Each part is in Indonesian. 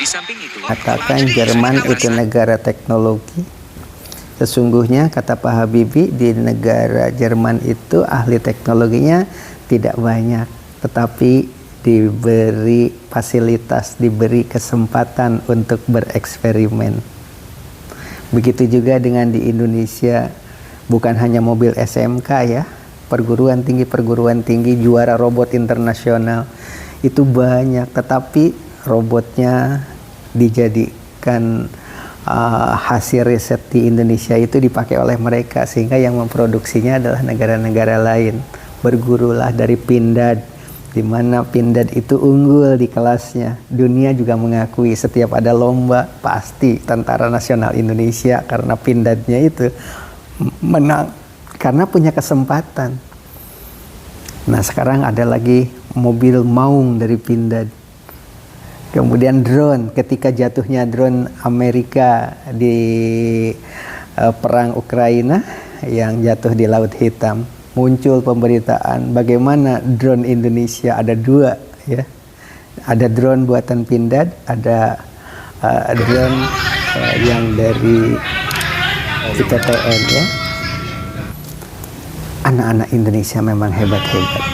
Di samping itu, katakan Jerman itu negara teknologi. Sesungguhnya kata Pak Habibie, di negara Jerman itu ahli teknologinya tidak banyak, tetapi diberi fasilitas, diberi kesempatan untuk bereksperimen. Begitu juga dengan di Indonesia, bukan hanya mobil SMK ya, perguruan tinggi juara robot internasional itu banyak, tetapi robotnya dijadikan hasil riset di Indonesia itu dipakai oleh mereka, sehingga yang memproduksinya adalah negara-negara lain. Bergurulah dari Pindad, di mana Pindad itu unggul di kelasnya. Dunia juga mengakui, setiap ada lomba pasti Tentara Nasional Indonesia, karena Pindadnya itu menang karena punya kesempatan. Nah, sekarang ada lagi mobil maung dari Pindad. Kemudian drone, ketika jatuhnya drone Amerika di perang Ukraina yang jatuh di Laut Hitam, muncul pemberitaan bagaimana drone Indonesia ada dua ya. Ada drone buatan Pindad, ada drone yang dari ITTN ya. Anak-anak Indonesia memang hebat-hebat.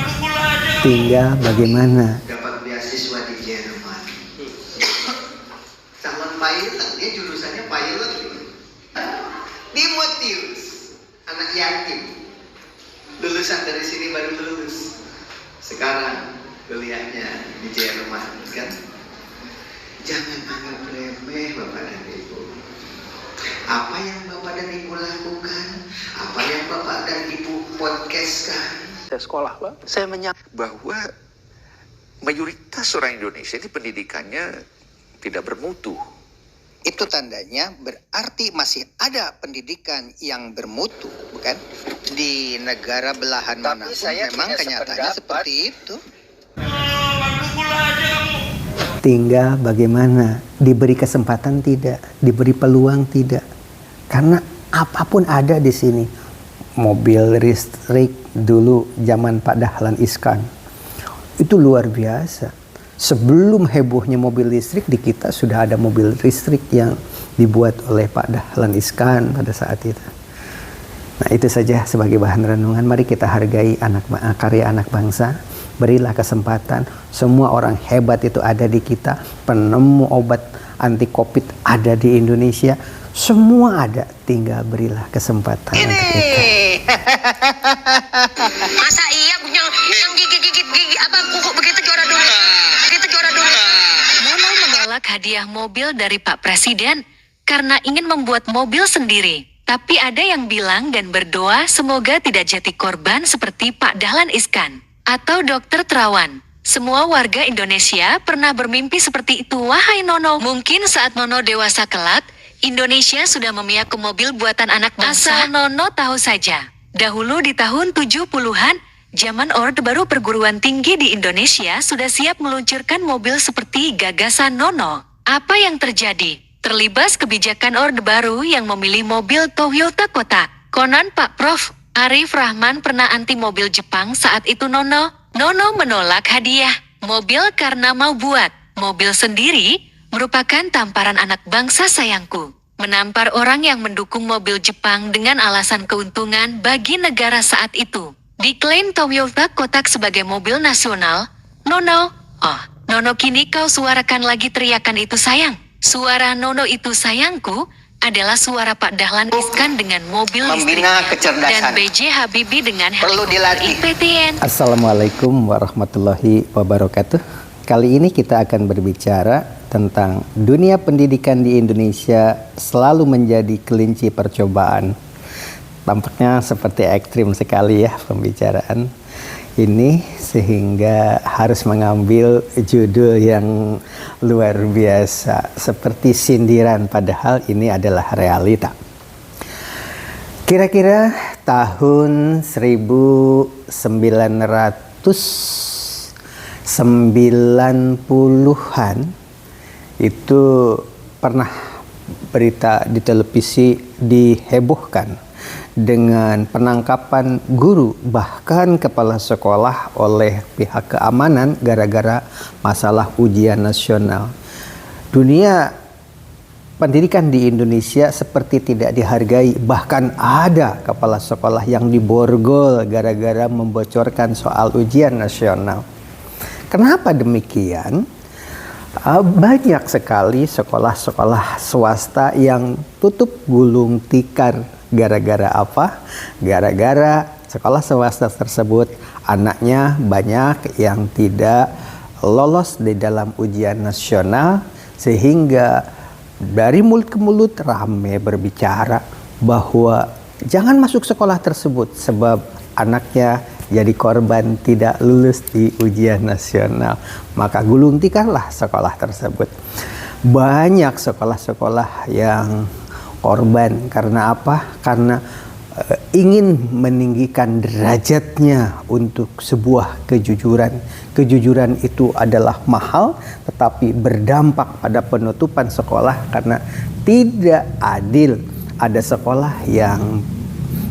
Tinggal bagaimana dapat beasiswa di Jerman. Calon pilot, dia jurusannya pilot. Timotius, anak yatim, lulusan dari sini baru lulus. Sekarang kuliahnya di Jerman, kan? Jangan anggap remeh Bapak dan Ibu. Apa yang Bapak dan Ibu lakukan, apa yang Bapak dan Ibu podcastkan. Saya sekolah, Pak. Saya menyadari bahwa mayoritas orang Indonesia ini pendidikannya tidak bermutu. Itu tandanya berarti masih ada pendidikan yang bermutu, bukan? Di negara belahan manapun memang kenyataannya seperti itu. tinggal bagaimana diberi kesempatan tidak, diberi peluang tidak. Karena apapun ada di sini. Mobil listrik dulu zaman Pak Dahlan Iskan itu luar biasa. Sebelum hebohnya mobil listrik, di kita sudah ada mobil listrik yang dibuat oleh Pak Dahlan Iskan pada saat itu. Nah, itu saja sebagai bahan renungan. Mari kita hargai karya anak bangsa. Berilah kesempatan. Semua orang hebat itu ada di kita. Penemu obat anti COVID ada di Indonesia. Semua ada. Tinggal berilah kesempatan untuk kita. Masa iya yang gigit-gigit gigi apa kuku begitu juara dulu. Begitu juara dulu. Nono menolak hadiah mobil dari Pak Presiden karena ingin membuat mobil sendiri. Tapi ada yang bilang dan berdoa semoga tidak jatuh korban seperti Pak Dahlan Iskan atau Dr. Terawan. Semua warga Indonesia pernah bermimpi seperti itu, wahai Nono. Mungkin saat Nono dewasa kelak, Indonesia sudah memihak ke mobil buatan anak bangsa. Asal Nono tahu saja, dahulu di tahun 70-an, zaman Orde Baru perguruan tinggi di Indonesia sudah siap meluncurkan mobil seperti gagasan Nono. Apa yang terjadi? Terlibas kebijakan Orde Baru yang memilih mobil Toyota kotak. Konon Pak Prof. Arif Rahman pernah anti mobil Jepang saat itu Nono menolak hadiah mobil karena mau buat mobil sendiri, merupakan tamparan anak bangsa sayangku. Menampar orang yang mendukung mobil Jepang dengan alasan keuntungan bagi negara saat itu. Diklaim Toyota kotak sebagai mobil nasional, Nono kini kau suarakan lagi teriakan itu sayang. Suara Nono itu sayangku adalah suara Pak Dahlan Iskan dengan mobil Membina listriknya kecerdasan. dan B.J. Habibie dengan Perlu helikopter dilatih. IPTN. Assalamualaikum warahmatullahi wabarakatuh. Kali ini kita akan berbicara tentang dunia pendidikan di Indonesia selalu menjadi kelinci percobaan. Tampaknya seperti ekstrim sekali ya pembicaraan ini, sehingga harus mengambil judul yang luar biasa seperti sindiran, padahal ini adalah realita. Kira-kira tahun 1990-an itu pernah berita di televisi dihebohkan dengan penangkapan guru bahkan kepala sekolah oleh pihak keamanan gara-gara masalah ujian nasional. dunia pendidikan di Indonesia seperti tidak dihargai, bahkan ada kepala sekolah yang diborgol gara-gara membocorkan soal ujian nasional. Kenapa demikian? Banyak sekali sekolah-sekolah swasta yang tutup gulung tikar. Gara-gara apa? Gara-gara sekolah swasta tersebut anaknya banyak yang tidak lolos di dalam ujian nasional, sehingga dari mulut ke mulut rame berbicara bahwa jangan masuk sekolah tersebut sebab anaknya jadi korban tidak lulus di ujian nasional. Maka gulung tikarlah sekolah tersebut. Banyak sekolah-sekolah yang korban karena apa? Karena ingin meninggikan derajatnya untuk sebuah kejujuran. Kejujuran itu adalah mahal, tetapi berdampak pada penutupan sekolah karena tidak adil. Ada sekolah yang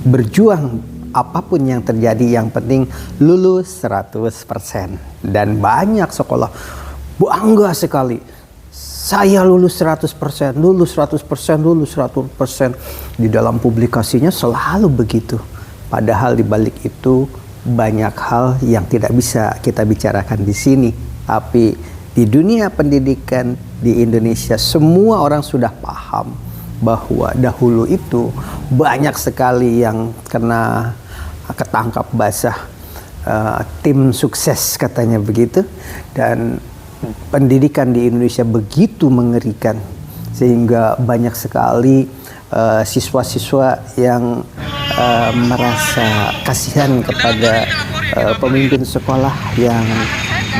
berjuang apapun yang terjadi, yang penting lulus 100%. Dan banyak sekolah bangga sekali, saya lulus 100%, lulus 100%, lulus 100%. Di dalam publikasinya selalu begitu. Padahal di balik itu banyak hal yang tidak bisa kita bicarakan di sini. Tapi di dunia pendidikan di Indonesia semua orang sudah paham bahwa dahulu itu banyak sekali yang kena ketangkap basah, tim sukses katanya begitu. Dan pendidikan di Indonesia begitu mengerikan sehingga banyak sekali siswa-siswa yang merasa kasihan kepada pemimpin sekolah yang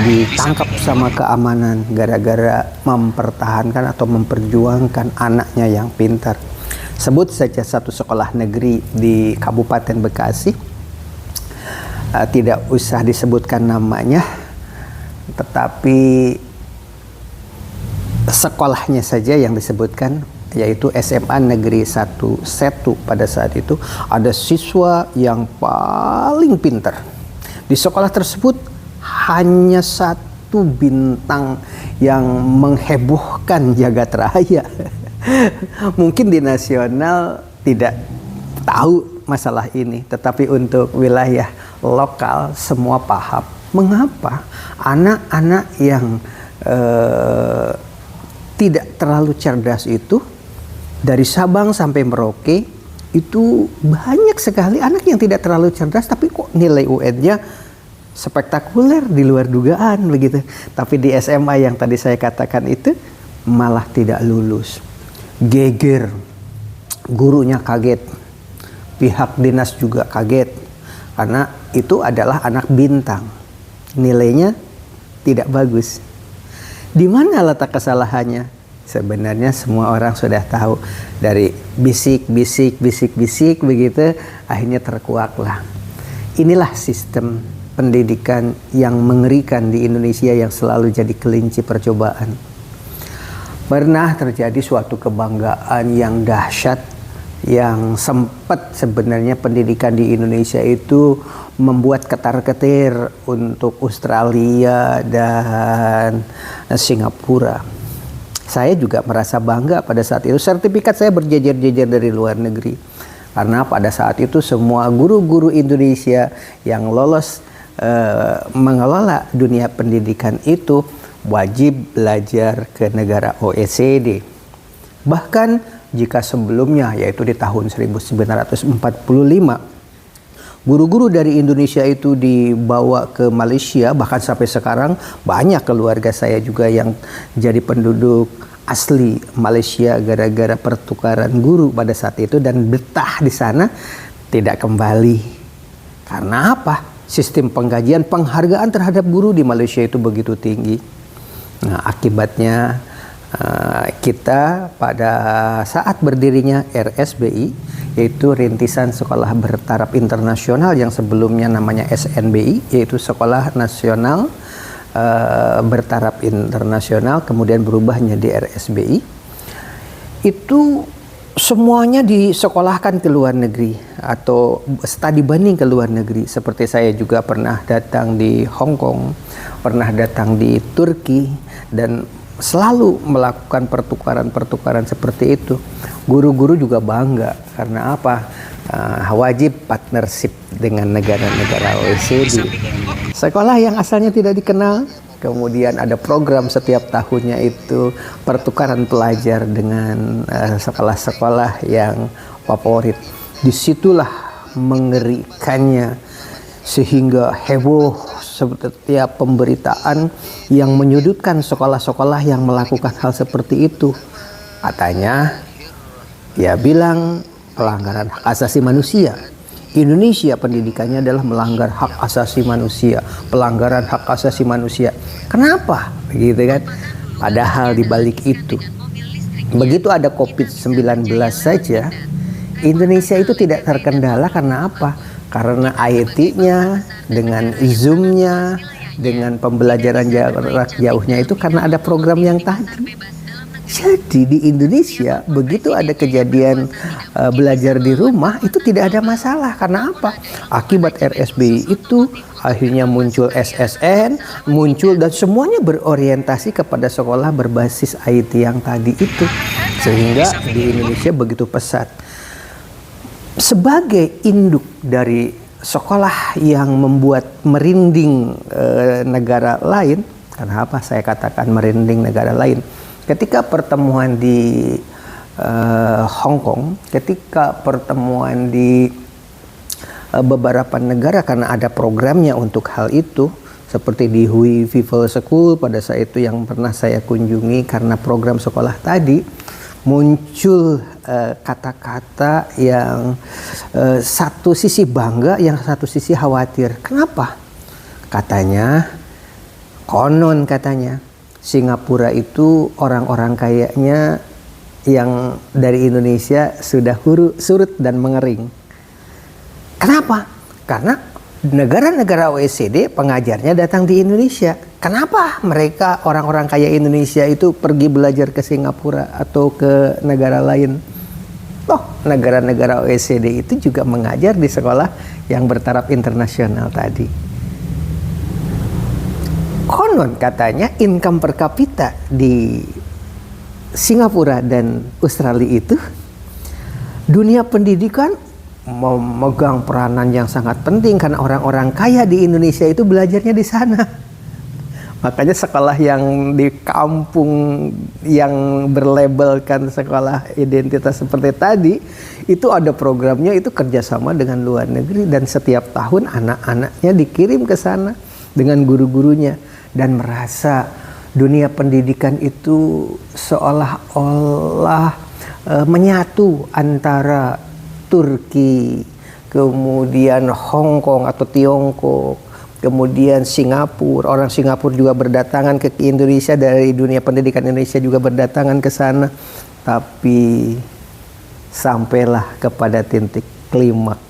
ditangkap sama keamanan gara-gara mempertahankan atau memperjuangkan anaknya yang pintar. Sebut saja satu sekolah negeri di Kabupaten Bekasi, tidak usah disebutkan namanya, tetapi sekolahnya saja yang disebutkan, yaitu SMA Negeri 1 Setu. Pada saat itu ada siswa yang paling pintar. Di sekolah tersebut hanya satu bintang yang menghebohkan jagat raya. Mungkin di nasional tidak tahu masalah ini, tetapi untuk wilayah lokal semua paham. Mengapa anak-anak yang tidak terlalu cerdas itu, dari Sabang sampai Merauke, itu banyak sekali anak yang tidak terlalu cerdas, tapi kok nilai UN-nya spektakuler di luar dugaan begitu. Tapi di SMA yang tadi saya katakan itu malah tidak lulus. Geger, gurunya kaget, pihak dinas juga kaget, karena itu adalah anak bintang, nilainya tidak bagus. Di mana letak kesalahannya? Sebenarnya semua orang sudah tahu, dari bisik begitu, akhirnya terkuaklah. Inilah sistem pendidikan yang mengerikan di Indonesia yang selalu jadi kelinci percobaan. Pernah terjadi suatu kebanggaan yang dahsyat, yang sempat sebenarnya pendidikan di Indonesia itu membuat ketar-ketir untuk Australia dan Singapura. Saya juga merasa bangga pada saat itu. Sertifikat saya berjejer-jejer dari luar negeri. Karena pada saat itu semua guru-guru Indonesia yang lolos mengelola dunia pendidikan itu wajib belajar ke negara OECD. Bahkan jika sebelumnya, yaitu di tahun 1945, guru-guru dari Indonesia itu dibawa ke Malaysia, bahkan sampai sekarang banyak keluarga saya juga yang jadi penduduk asli Malaysia gara-gara pertukaran guru pada saat itu, dan betah di sana tidak kembali. Karena apa? Sistem penggajian, penghargaan terhadap guru di Malaysia itu begitu tinggi. Nah, akibatnya kita pada saat berdirinya RSBI, yaitu Rintisan Sekolah Bertaraf Internasional, yang sebelumnya namanya SNBI, yaitu Sekolah Nasional Bertaraf Internasional, kemudian berubah menjadi RSBI, itu semuanya disekolahkan ke luar negeri atau studi banding ke luar negeri. Seperti saya juga pernah datang di Hong Kong, pernah datang di Turki, dan selalu melakukan pertukaran-pertukaran seperti itu. Guru-guru juga bangga karena apa? Wajib partnership dengan negara-negara OECD. Sekolah yang asalnya tidak dikenal, kemudian ada program setiap tahunnya itu pertukaran pelajar dengan sekolah-sekolah yang favorit. Disitulah mengerikannya, sehingga heboh setiap pemberitaan yang menyudutkan sekolah-sekolah yang melakukan hal seperti itu. Katanya, ya bilang pelanggaran hak asasi manusia. Indonesia pendidikannya adalah melanggar hak asasi manusia, pelanggaran hak asasi manusia. Kenapa? Begitu kan? Padahal di balik itu, begitu ada COVID-19 saja, Indonesia itu tidak terkendala karena apa? Karena IT-nya, dengan Zoom-nya, dengan pembelajaran jarak jauhnya itu karena ada program yang tadi. Jadi di Indonesia begitu ada kejadian belajar di rumah itu tidak ada masalah. Karena apa? Akibat RSBI itu akhirnya muncul SSN, muncul dan semuanya berorientasi kepada sekolah berbasis IT yang tadi itu. Sehingga di Indonesia begitu pesat. Sebagai induk dari sekolah yang membuat merinding negara lain, karena apa saya katakan merinding negara lain? Ketika pertemuan di Hong Kong, ketika pertemuan di beberapa negara karena ada programnya untuk hal itu, seperti di Hui Vival School pada saat itu yang pernah saya kunjungi karena program sekolah tadi, muncul kata-kata yang satu sisi bangga, yang satu sisi khawatir. Kenapa? Katanya, konon katanya, Singapura itu orang-orang kayanya yang dari Indonesia sudah surut dan mengering. Kenapa? Karena negara-negara OECD pengajarnya datang di Indonesia. Kenapa mereka orang-orang kaya Indonesia itu pergi belajar ke Singapura atau ke negara lain? Oh, negara-negara OECD itu juga mengajar di sekolah yang bertaraf internasional tadi. Konon katanya income per kapita di Singapura dan Australia itu dunia pendidikan memegang peranan yang sangat penting karena orang-orang kaya di Indonesia itu belajarnya di sana. Makanya sekolah yang di kampung yang berlabelkan sekolah identitas seperti tadi itu ada programnya, itu kerjasama dengan luar negeri dan setiap tahun anak-anaknya dikirim ke sana dengan guru-gurunya dan merasa dunia pendidikan itu seolah-olah menyatu antara Turki, kemudian Hong Kong atau Tiongkok, kemudian Singapura. Orang Singapura juga berdatangan ke Indonesia, dari dunia pendidikan Indonesia juga berdatangan ke sana. Tapi sampailah kepada titik klimaks.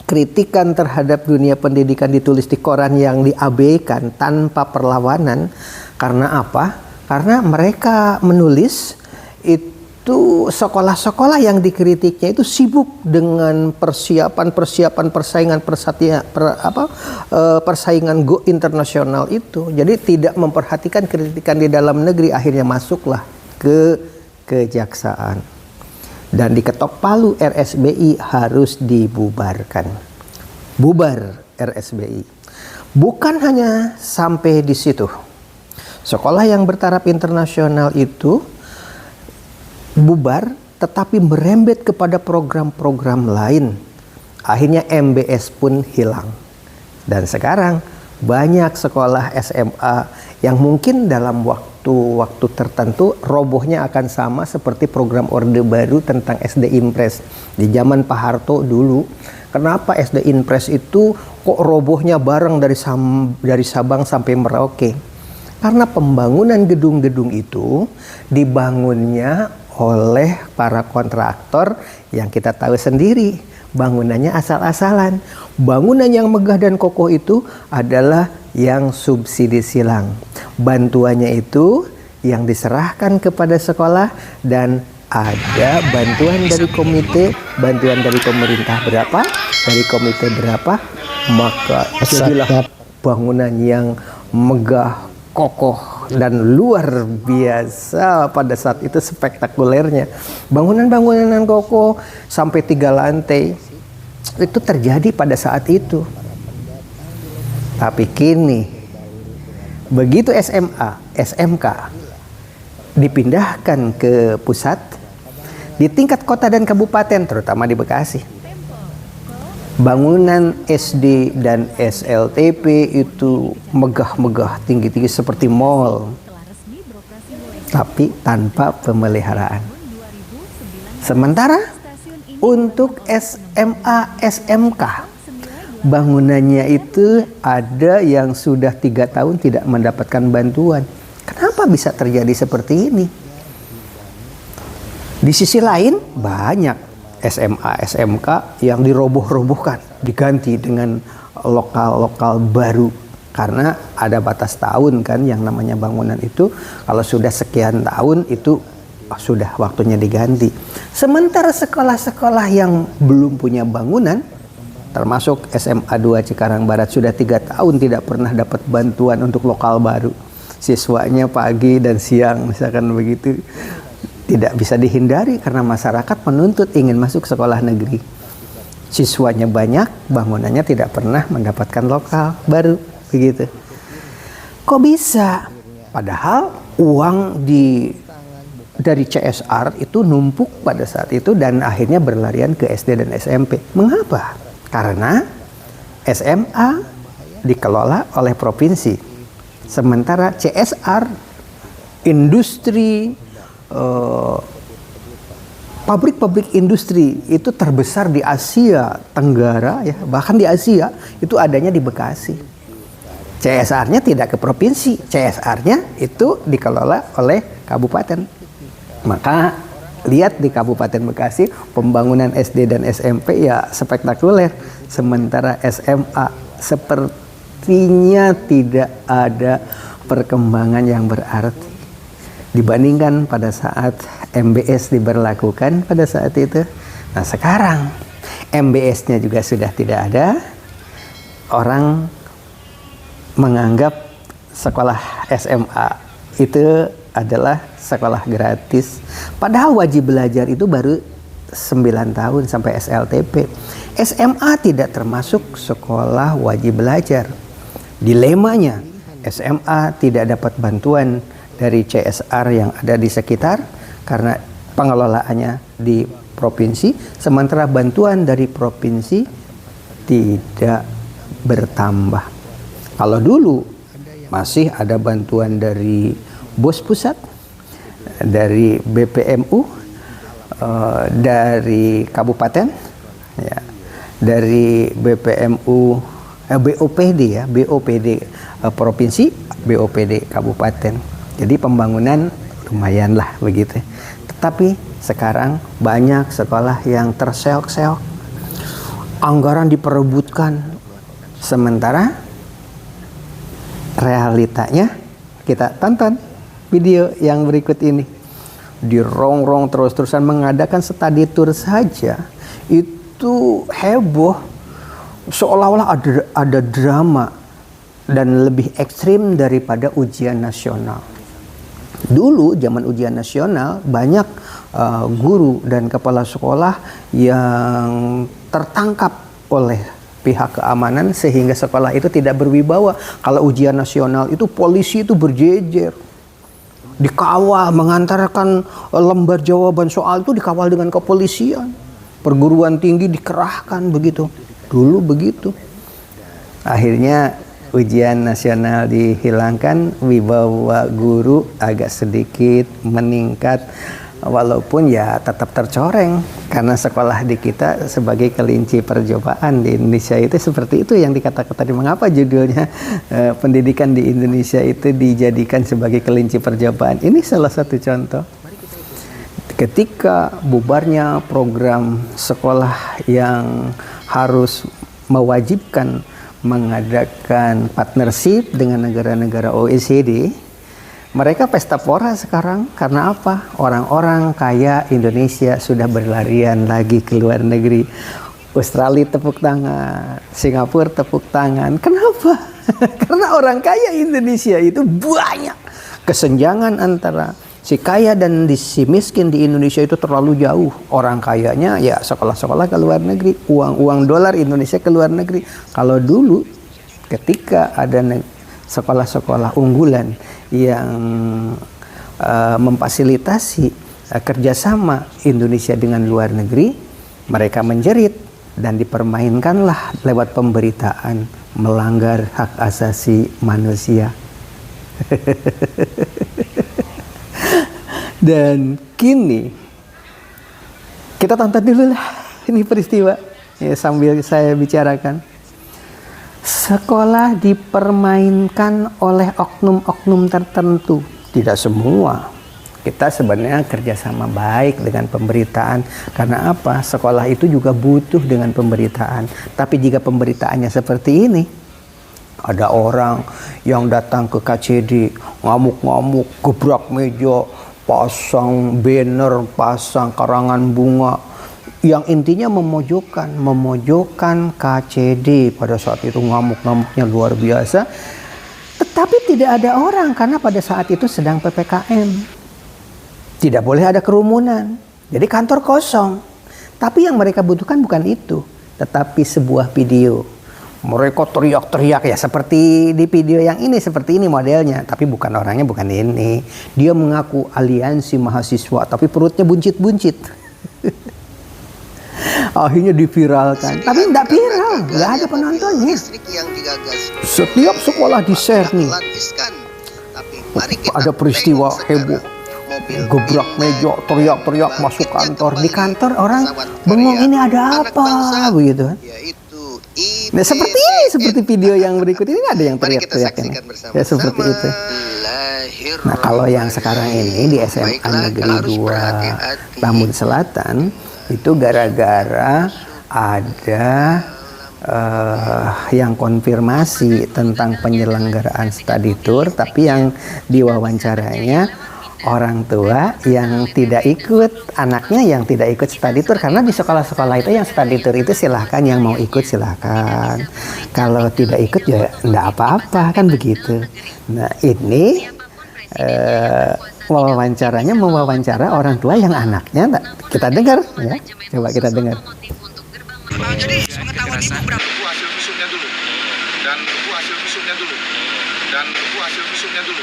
Kritikan terhadap dunia pendidikan ditulis di koran yang diabaikan tanpa perlawanan. Karena apa? Karena mereka menulis itu sekolah-sekolah yang dikritiknya itu sibuk dengan persiapan persaingan go internasional itu. Jadi tidak memperhatikan kritikan di dalam negeri, akhirnya masuklah ke kejaksaan. Dan diketok palu, RSBI harus dibubarkan. Bubar RSBI. Bukan hanya sampai di situ. Sekolah yang bertaraf internasional itu bubar, tetapi merembet kepada program-program lain. Akhirnya MBS pun hilang. Dan sekarang banyak sekolah SMA yang mungkin dalam waktu tertentu robohnya akan sama seperti program Orde Baru tentang SD Impres di zaman Pak Harto dulu. Kenapa SD Impres itu kok robohnya bareng dari Sabang sampai Merauke? Karena pembangunan gedung-gedung itu dibangunnya oleh para kontraktor yang kita tahu sendiri, bangunannya asal-asalan. Bangunan yang megah dan kokoh itu adalah yang subsidi silang. Bantuannya itu yang diserahkan kepada sekolah dan ada bantuan dari komite, bantuan dari pemerintah berapa, dari komite berapa, maka jadilah bangunan yang megah, kokoh dan luar biasa pada saat itu spektakulernya. Bangunan-bangunan kokoh sampai 3 lantai itu terjadi pada saat itu. Tapi kini begitu SMA, SMK dipindahkan ke pusat di tingkat kota dan kabupaten, terutama di Bekasi, bangunan SD dan SLTP itu megah-megah, tinggi-tinggi seperti mall, tapi tanpa pemeliharaan. Sementara untuk SMA, SMK, bangunannya itu ada yang sudah 3 tahun tidak mendapatkan bantuan. Kenapa bisa terjadi seperti ini? Di sisi lain banyak SMA, SMK yang diroboh-robohkan, diganti dengan lokal-lokal baru. Karena ada batas tahun kan yang namanya bangunan itu, kalau sudah sekian tahun itu sudah waktunya diganti. Sementara sekolah-sekolah yang belum punya bangunan, termasuk SMA 2 Cikarang Barat, sudah 3 tahun tidak pernah dapat bantuan untuk lokal baru. Siswanya pagi dan siang misalkan begitu. Tidak bisa dihindari karena masyarakat menuntut ingin masuk sekolah negeri. Siswanya banyak, bangunannya tidak pernah mendapatkan lokal baru, begitu. Kok bisa? Padahal uang dari CSR itu numpuk pada saat itu dan akhirnya berlarian ke SD dan SMP. Mengapa? Karena SMA dikelola oleh provinsi. Sementara CSR, industri, pabrik-pabrik industri itu terbesar di Asia Tenggara, ya, bahkan di Asia itu adanya di Bekasi. CSR-nya tidak ke provinsi, CSR-nya itu dikelola oleh kabupaten. Maka lihat di Kabupaten Bekasi pembangunan SD dan SMP ya spektakuler. Sementara SMA sepertinya tidak ada perkembangan yang berarti dibandingkan pada saat MBS diberlakukan pada saat itu. Nah sekarang MBS-nya juga sudah tidak ada. Orang menganggap sekolah SMA itu adalah sekolah gratis. Padahal wajib belajar itu baru 9 tahun sampai SLTP. SMA tidak termasuk sekolah wajib belajar. Dilemanya SMA tidak dapat bantuan dari CSR yang ada di sekitar karena pengelolaannya di provinsi, sementara bantuan dari provinsi tidak bertambah. Kalau dulu masih ada bantuan dari BOS pusat, dari BPMU, dari kabupaten, ya, dari BPMU, BOPD ya, BOPD provinsi, BOPD kabupaten. Jadi pembangunan lumayan lah begitu. Tetapi sekarang banyak sekolah yang terseok-seok. Anggaran diperebutkan. Sementara realitanya kita tonton video yang berikut ini. Dirongrong terus-terusan mengadakan study tour saja. Itu heboh. Seolah-olah ada drama dan lebih ekstrim daripada ujian nasional. Dulu zaman ujian nasional banyak guru dan kepala sekolah yang tertangkap oleh pihak keamanan sehingga sekolah itu tidak berwibawa. Kalau ujian nasional itu polisi itu berjejer, dikawal, mengantarkan lembar jawaban soal itu dikawal dengan kepolisian. Perguruan tinggi dikerahkan begitu. Dulu begitu. Akhirnya ujian nasional dihilangkan, wibawa guru agak sedikit meningkat, walaupun ya tetap tercoreng karena sekolah di kita sebagai kelinci percobaan. Di Indonesia itu seperti itu yang dikatakan tadi. Mengapa judulnya pendidikan di Indonesia itu dijadikan sebagai kelinci percobaan? Ini salah satu contoh. Ketika bubarnya program sekolah yang harus mewajibkan mengadakan partnership dengan negara-negara OECD, mereka pesta pora sekarang. Karena apa? Orang-orang kaya Indonesia sudah berlarian lagi ke luar negeri. Australia tepuk tangan, Singapura tepuk tangan. Kenapa? Karena orang kaya Indonesia itu banyak. Kesenjangan antara si kaya dan si miskin di Indonesia itu terlalu jauh. Orang kayanya ya sekolah-sekolah ke luar negeri, uang dolar Indonesia ke luar negeri. Kalau dulu ketika ada sekolah-sekolah unggulan yang memfasilitasi kerjasama Indonesia dengan luar negeri, mereka menjerit dan dipermainkanlah lewat pemberitaan melanggar hak asasi manusia. Dan kini kita tonton dulu lah ini peristiwa ya, sambil saya bicarakan. Sekolah dipermainkan oleh oknum-oknum tertentu. Tidak semua. Kita sebenarnya kerjasama baik dengan pemberitaan. Karena apa? Sekolah itu juga butuh dengan pemberitaan. Tapi jika pemberitaannya seperti ini, ada orang yang datang ke KCD, ngamuk-ngamuk, gebrak meja, pasang banner, pasang karangan bunga, yang intinya memojokkan KCD. Pada saat itu ngamuk-ngamuknya luar biasa. Tetapi tidak ada orang karena pada saat itu sedang PPKM. Tidak boleh ada kerumunan. Jadi kantor kosong. Tapi yang mereka butuhkan bukan itu, tetapi sebuah video. Mereka teriak-teriak ya seperti di video yang ini, seperti ini modelnya. Tapi bukan orangnya, bukan ini. Dia mengaku aliansi mahasiswa, tapi perutnya buncit-buncit. Akhirnya diviralkan. Tapi tidak viral, nggak ada penontonnya. Setiap sekolah di-share nih. Ada peristiwa heboh. Gebrak meja, teriak-teriak masuk kantor. Di kantor orang bengong, ini ada apa begitu kan? Nah seperti video yang berikut ini ada yang teriak-teriak ini. Ya seperti itu. Nah kalau yang sekarang ini di SMA Negeri 2 Tambun Selatan itu gara-gara ada yang konfirmasi tentang penyelenggaraan study tour, tapi yang diwawancaranya orang tua yang tidak ikut, anaknya yang tidak ikut study tour. Karena di sekolah-sekolah itu yang study tour itu silahkan, yang mau ikut silahkan, kalau tidak ikut ya enggak apa-apa kan begitu. Nah ini mewawancara orang tua yang anaknya kita dengar ya, coba kita dengar. Jadi pengetahuan ibu berapa? Hasil visumnya dulu dan hasil visumnya dulu.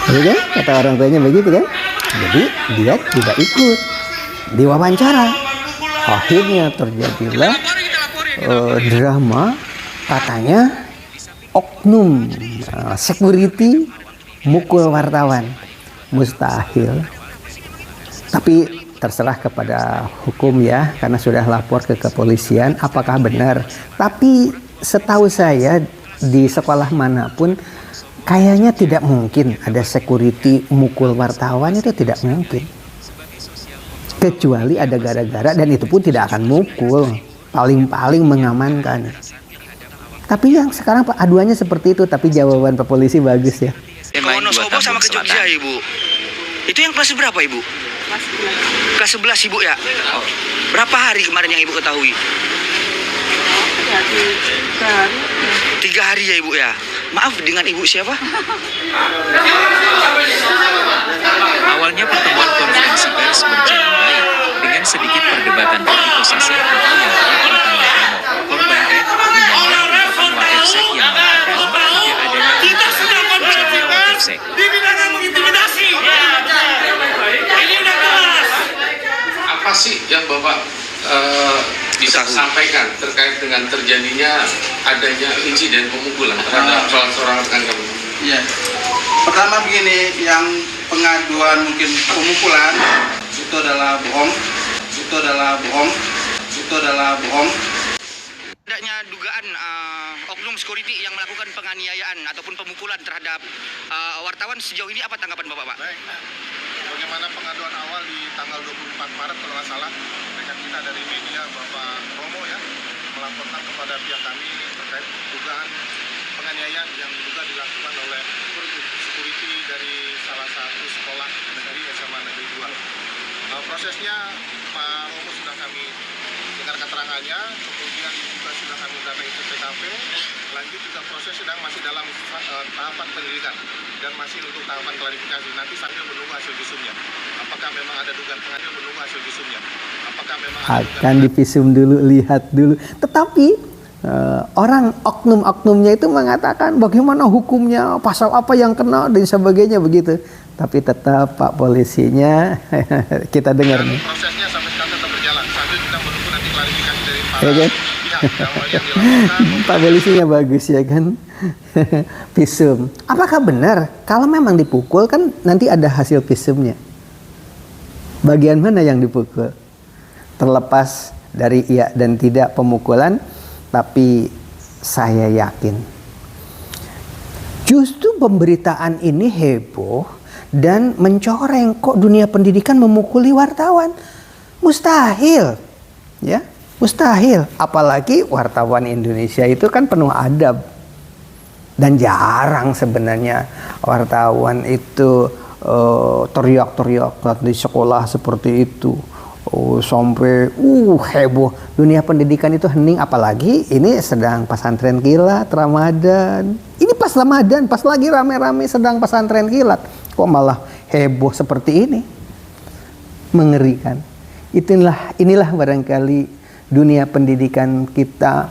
Iya kan? Kata orang tuanya begitu kan? Jadi dia tidak ikut diwawancara. Akhirnya terjadilah drama, katanya oknum security mukul wartawan. Mustahil. Tapi terserah kepada hukum ya, karena sudah lapor ke kepolisian apakah benar. Tapi setahu saya di sekolah manapun kayaknya tidak mungkin ada security mukul wartawan, itu tidak mungkin. Kecuali ada gara-gara, dan itu pun tidak akan mukul, paling-paling mengamankan. Tapi yang sekarang aduannya seperti itu, tapi jawaban Pak Polisi bagus ya. Ke Wonosobo sama ke Jogja Ibu. Itu yang kelas berapa Ibu? Kelas 11 Ibu ya? Berapa hari kemarin yang Ibu ketahui? 3 hari ya Ibu ya? Maaf, dengan Ibu siapa? Awalnya pertemuan konferensi pers berjalan baik dengan sedikit perdebatan politisasi atau yang kerap ditanggapi korban dengan Wapensek yang mengatakan tidak adanya kejadian Wapensek. Dipidana mengintimidasi. Ini udah kelas. Apa sih yang Bapak bisa sampaikan terkait dengan terjadinya adanya insiden pemukulan terhadap salah seorang rekan kami? Iya. Pertama begini, yang pengaduan mungkin pemukulan itu adalah bohong. Adanya dugaan oknum security yang melakukan penganiayaan ataupun pemukulan terhadap wartawan, sejauh ini apa tanggapan Bapak, Pak? Baik. Bagaimana pengaduan awal di tanggal 24 Maret kalau nggak salah, rekan kita dari media Bapak Romo ya melaporkan kepada pihak kami terkait dugaan penganiayaan yang diduga dilakukan oleh security dari salah satu sekolah negeri SMA Negeri 2. Prosesnya Pak Romo sudah kami dengar keterangannya, kemudian juga sudah kami datang ke TKP, lanjut juga proses sedang masih dalam tahapan penyelidikan dan masih untuk tahapan klarifikasi. Nanti sambil menunggu hasil visumnya. Apakah memang ada dugaan penganiayaan, menunggu hasil visumnya. Apakah memang ada Akan divisum dulu, lihat dulu. Tetapi orang oknum-oknumnya itu mengatakan bagaimana hukumnya, pasal apa yang kena dan sebagainya begitu. Tapi tetap Pak polisinya kita dengar nih. Prosesnya sampai sekarang tetap berjalan sambil kita menunggu nanti klarifikasi dari para Ya kan? pihak yang dilaporkan. Pak polisinya bagus ya kan. Visum. Apakah benar kalau memang dipukul kan nanti ada hasil visumnya? Bagian mana yang dipukul? Terlepas dari iya dan tidak pemukulan, tapi saya yakin justru pemberitaan ini heboh dan mencoreng, kok dunia pendidikan memukuli wartawan. Mustahil, ya, mustahil. Apalagi wartawan Indonesia itu kan penuh adab, dan jarang sebenarnya wartawan itu teriak-teriak di sekolah seperti itu. Sampai heboh. Dunia pendidikan itu hening, apalagi ini sedang pesantren kilat Ramadan. Ini pas Ramadan, pas lagi rame-rame sedang pesantren kilat, kok malah heboh seperti ini. Mengerikan. Inilah barangkali dunia pendidikan kita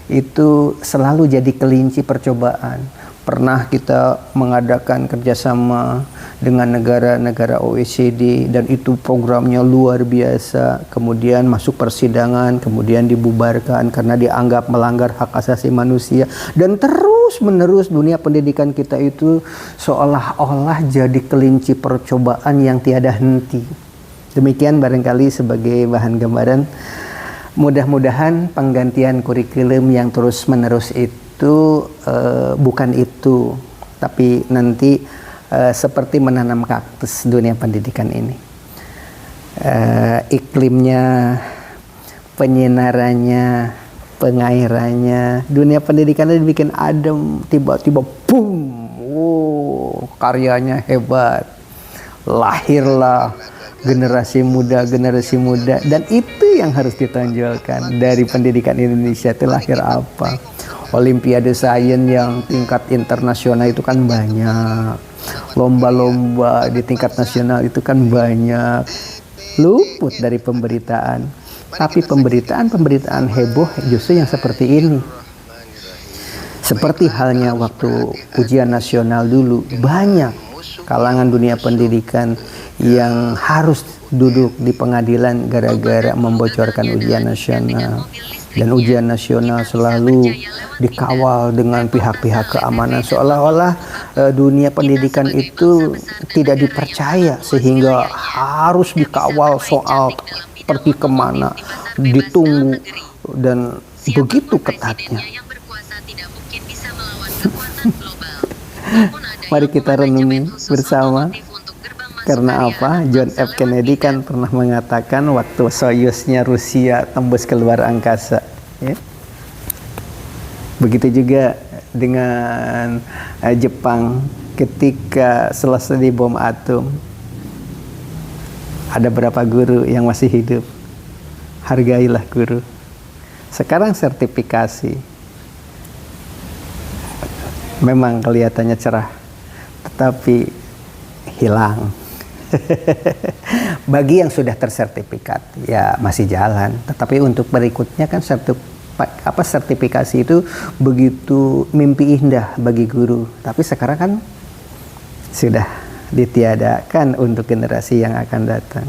itu selalu jadi kelinci percobaan. Pernah kita mengadakan kerjasama dengan negara-negara OECD dan itu programnya luar biasa. Kemudian masuk persidangan, kemudian dibubarkan karena dianggap melanggar hak asasi manusia. Dan terus-menerus dunia pendidikan kita itu seolah-olah jadi kelinci percobaan yang tiada henti. Demikian barangkali sebagai bahan gambaran. Mudah-mudahan penggantian kurikulum yang terus-menerus itu bukan itu, tapi nanti seperti menanam kaktus dunia pendidikan ini. Iklimnya, penyinarannya, pengairannya, dunia pendidikannya dibikin adem, tiba-tiba boom, karyanya hebat, lahirlah generasi muda, dan itu yang harus ditonjolkan dari pendidikan Indonesia. Itu lahir apa? Olimpiade sains yang tingkat internasional itu kan banyak, lomba-lomba di tingkat nasional itu kan banyak, luput dari pemberitaan. Tapi pemberitaan heboh justru yang seperti ini. Seperti halnya waktu ujian nasional dulu, banyak kalangan dunia pendidikan yang harus duduk di pengadilan gara-gara membocorkan ujian nasional. Dan ujian nasional selalu dikawal dengan pihak-pihak keamanan, seolah-olah dunia pendidikan itu tidak dipercaya sehingga harus dikawal soal pergi kemana, ditunggu, dan begitu ketatnya. Mari kita renungi bersama. Karena apa? John F. Kennedy kan pernah mengatakan waktu Soyuznya Rusia tembus keluar angkasa. Ya? Begitu juga dengan Jepang ketika selesai di bom atom. Ada berapa guru yang masih hidup? Hargailah guru. Sekarang sertifikasi. Memang kelihatannya cerah, tetapi hilang. Bagi yang sudah tersertifikat ya masih jalan, tetapi untuk berikutnya kan sertifikasi itu begitu mimpi indah bagi guru, tapi sekarang kan sudah ditiadakan untuk generasi yang akan datang.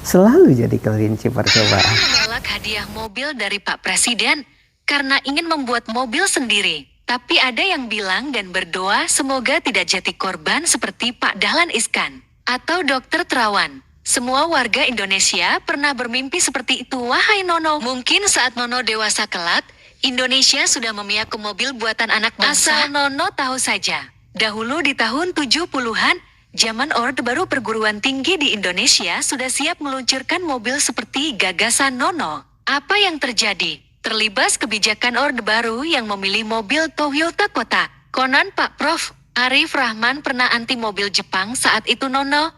Selalu jadi kelinci percobaan. Menolak hadiah mobil dari Pak Presiden karena ingin membuat mobil sendiri. Tapi ada yang bilang dan berdoa semoga tidak jadi korban seperti Pak Dahlan Iskan atau Dr. Terawan. Semua warga Indonesia pernah bermimpi seperti itu, wahai Nono. Mungkin saat Nono dewasa kelak, Indonesia sudah memihak ke mobil buatan anak bangsa. Asal Nono tahu saja, dahulu di tahun 70-an, zaman Orde Baru perguruan tinggi di Indonesia sudah siap meluncurkan mobil seperti gagasan Nono. Apa yang terjadi? Terlibas kebijakan Orde Baru yang memilih mobil Toyota Kota. Konon Pak Prof. Arif Rahman pernah anti mobil Jepang saat itu Nono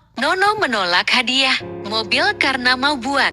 menolak hadiah mobil karena mau buat